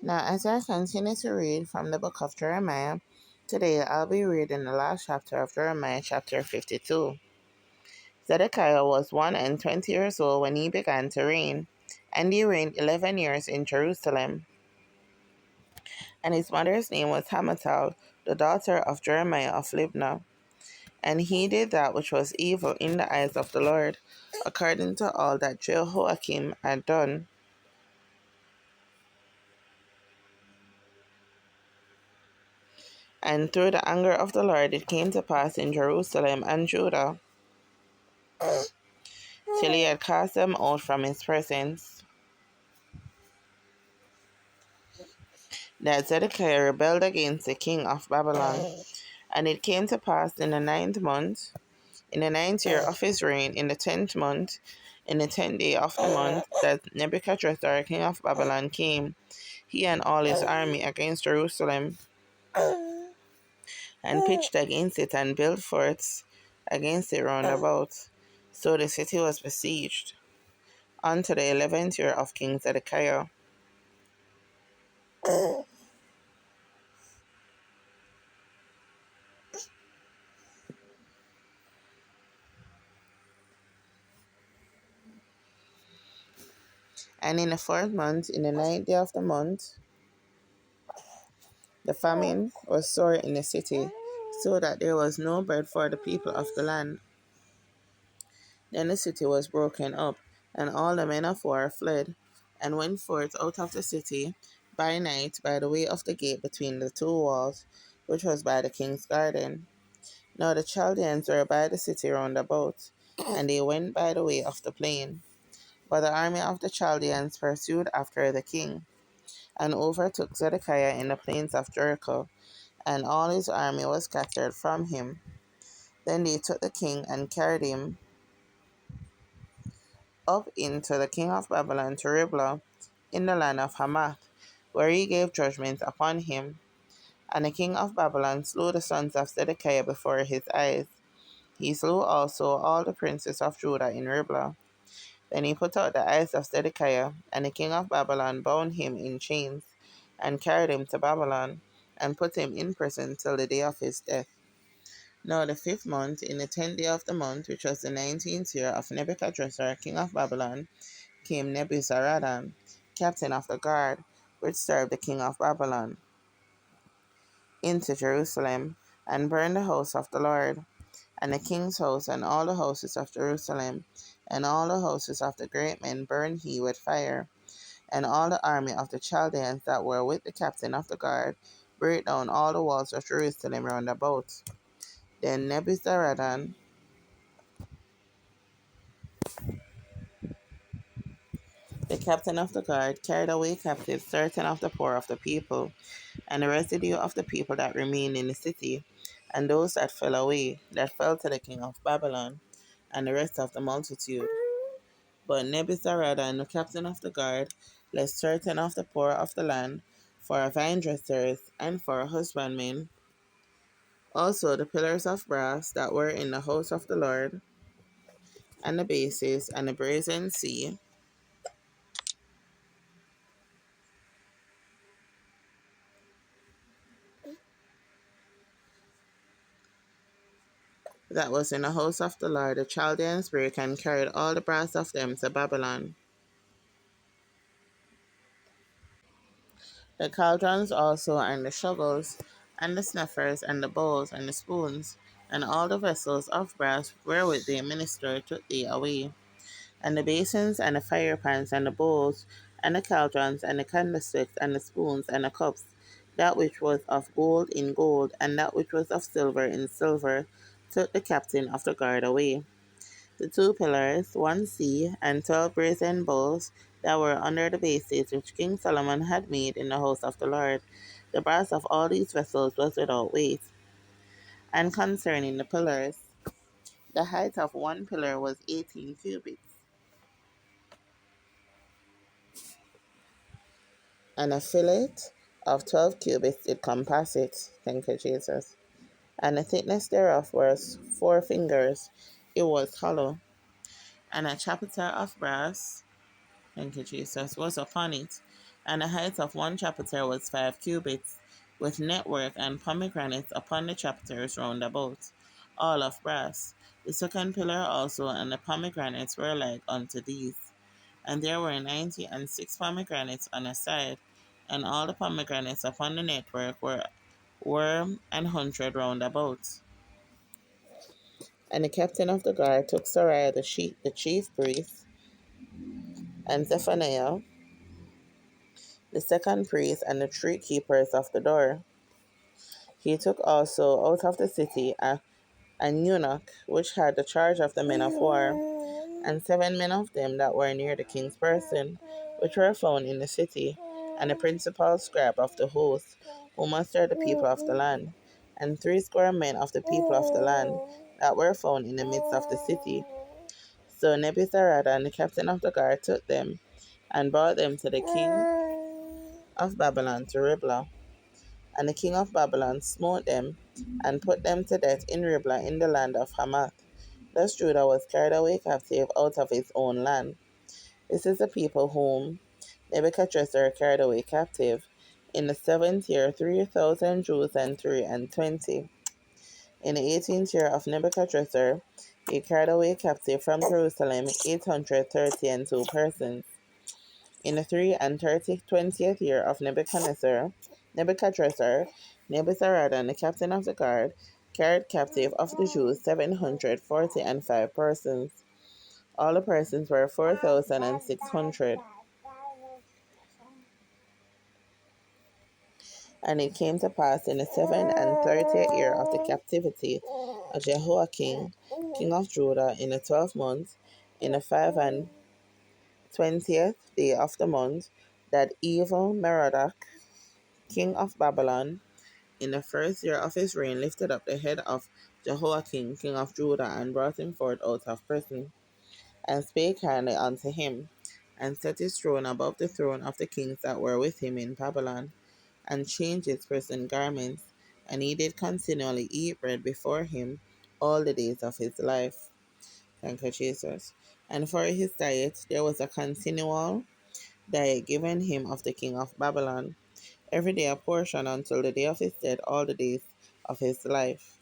Now, as I continue to read from the book of Jeremiah, today I'll be reading the last chapter of Jeremiah, chapter 52. Zedekiah was 120 years old when he began to reign, and he reigned 11 years in Jerusalem. And his mother's name was Hamutal, the daughter of Jeremiah of Libnah. And he did that which was evil in the eyes of the Lord, according to all that Jehoiakim had done. And through the anger of the Lord it came to pass in Jerusalem and Judah, till he had cast them out from his presence, that Zedekiah rebelled against the king of Babylon. And it came to pass in the 9th month, in the 9th year of his reign, in the 10th month, in the 10th day of the month, that Nebuchadrezzar king of Babylon came, he and all his army, against Jerusalem, and pitched against it, and built forts against it round about. So the city was besieged unto the 11th year of King Zedekiah. And in the 4th month, in the 9th day of the month, the famine was sore in the city, so that there was no bread for the people of the land. Then the city was broken up, and all the men of war fled, and went forth out of the city by night by the way of the gate between the two walls, which was by the king's garden. Now the Chaldeans were by the city round about, and they went by the way of the plain. But the army of the Chaldeans pursued after the king, and overtook Zedekiah in the plains of Jericho, and all his army was scattered from him. Then they took the king and carried him up into the king of Babylon to Riblah in the land of Hamath, where he gave judgment upon him. And the king of Babylon slew the sons of Zedekiah before his eyes. He slew also all the princes of Judah in Riblah. Then he put out the eyes of Zedekiah, and the king of Babylon bound him in chains, and carried him to Babylon, and put him in prison till the day of his death. Now the 5th month, in the 10th day of the month, which was the 19th year of Nebuchadrezzar king of Babylon, came Nebuzaradan, captain of the guard, which served the king of Babylon, into Jerusalem, and burned the house of the Lord, and the king's house, and all the houses of Jerusalem, and all the houses of the great men burned he with fire. And all the army of the Chaldeans that were with the captain of the guard brake down all the walls of Jerusalem round about. Then Nebuzaradan, the captain of the guard, carried away captive certain of the poor of the people, and the residue of the people that remained in the city, and those that fell away, that fell to the king of Babylon, and the rest of the multitude. But Nebuzaradan, the captain of the guard, left certain of the poor of the land for vine dressers and for husbandmen. Also the pillars of brass that were in the house of the Lord, and the bases, and the brazen sea, that was in the house of the Lord, the Chaldeans brake and carried all the brass of them to Babylon. The cauldrons also, and the shovels, and the snuffers, and the bowls, and the spoons, and all the vessels of brass wherewith they ministered took they away. And the basins, and the firepans, and the bowls, and the cauldrons, and the candlesticks, and the spoons, and the cups, that which was of gold in gold, and that which was of silver in silver, took the captain of the guard away. The 2 pillars, 1 sea, and 12 brazen bowls that were under the bases which King Solomon had made in the house of the Lord. The brass of all these vessels was without weight. And concerning the pillars, the height of one pillar was 18 cubits, and a fillet of 12 cubits did compass it. Thank you, Jesus. And the thickness thereof was 4 fingers. It was hollow. And a chapiter of brass, thank you, Jesus, was upon it. And the height of one chapiter was 5 cubits, with network and pomegranates upon the chapiters round about, all of brass. The second pillar also and the pomegranates were like unto these. And there were 96 pomegranates on a side, and all the pomegranates upon the network were 100 round about. And the captain of the guard took Sariah the chief priest, and Zephaniah the second priest, and the three keepers of the door. He took also out of the city an eunuch, which had the charge of the men of war, and 7 men of them that were near the king's person, which were found in the city, and the principal scribe of the host, who mustered the people of the land, and 60 men of the people of the land that were found in the midst of the city. So Nebuzaradan and the captain of the guard took them, and brought them to the king of Babylon to Riblah. And the king of Babylon smote them, and put them to death in Riblah in the land of Hamath. Thus Judah was carried away captive out of his own land. This is the people whom Nebuchadrezzar carried away captive. In the 7th year 3,000 Jews and 320. In the 18th year of Nebuchadrezzar, he carried away captive from Jerusalem 832 persons. In the 20th year of Nebuchadrezzar, Nebuzaradan, the captain of the guard, carried captive of the Jews 745 persons. All the persons were 4,600. And it came to pass in the 37th year of the captivity of Jehoiakim, king of Judah, in the 12th month, in the 25th day of the month, that evil Merodach, king of Babylon, in the 1st year of his reign, lifted up the head of Jehoiakim, king of Judah, and brought him forth out of prison, and spake kindly unto him, and set his throne above the throne of the kings that were with him in Babylon, and changed his prison garments, and he did continually eat bread before him all the days of his life. Thank you, Jesus. And for his diet there was a continual diet given him of the king of Babylon, every day a portion until the day of his death, all the days of his life.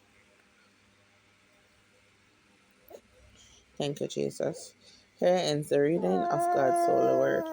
Thank you, Jesus. Here ends the reading of God's holy word.